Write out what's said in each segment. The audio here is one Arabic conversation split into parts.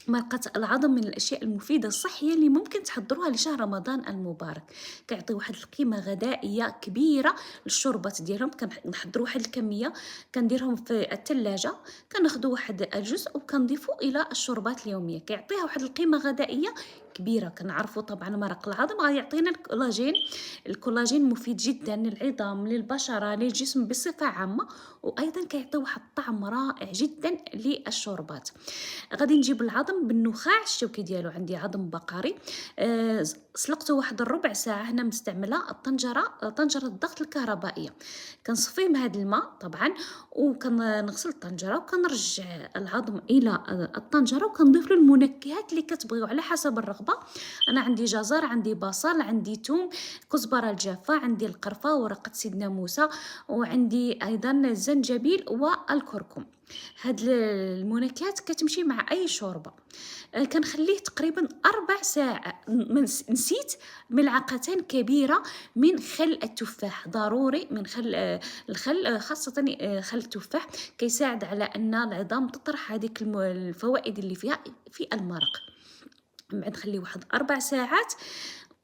مرقة العظم من الأشياء المفيدة الصحية اللي ممكن تحضروها لشهر رمضان المبارك. كيعطي واحد القيمة غذائية كبيرة للشوربات ديالهم. كنحضروا واحد الكمية، كنديرهم في الثلاجة، كناخدوا واحد الجزء وكنضيفوا إلى الشوربات اليومية. كيعطيها واحد القيمة غذائية كبيرة. كنعرفوا طبعا مرق العظم غيعطينا الكولاجين. الكولاجين مفيد جدا للعظام، للبشرة، للجسم بصفة عامة، وأيضا كيعطي واحد الطعم رائع جدا للشوربات. غادي نجيب العظم بالنخاع الشوكي ديالو. عندي عظم بقري، سلقته واحد الربع ساعة. هنا مستعملة طنجرة الضغط الكهربائية. كنصفيه من هذا الماء طبعا، وكنغسل الطنجرة وكنرجع العظم إلى الطنجرة، وكنضيف له المنكهات اللي كتبغيو على حسب الرغبة. أنا عندي جزر، عندي بصل، عندي ثوم، كزبرة الجافة، عندي القرفة، ورقة سيدنا موسى، وعندي أيضا الزنجبيل والكركم. هاد المنكهات كتمشي مع أي شوربة. كنخليه تقريبا 4 ساعات. نسيت ملعقتين كبيرة من خل التفاح. ضروري من الخل، خاصة خل التفاح كيساعد على أن العظام تطرح هذيك الفوائد اللي فيها في المرق. من بعد نخليه واحد 4 ساعات،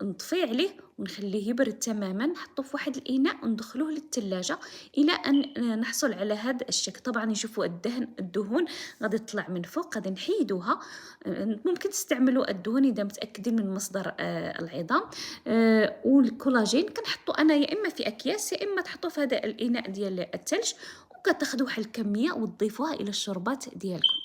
نطفي عليه ونخليه يبرد تماما، نحطه في واحد الاناء وندخلوه للثلاجه الى ان نحصل على هذا الشكل. طبعا نشوفوا الدهون غادي تطلع من فوق، غادي نحيدوها. ممكن تستعملوا الدهون اذا متاكدين من مصدر العظام. والكولاجين كنحطوا انا يا اما في اكياس، يا اما تحطوا في هذا الاناء ديال الثلج، وكتاخذوا واحد الكميه وتضيفوها الى الشربات ديالكم.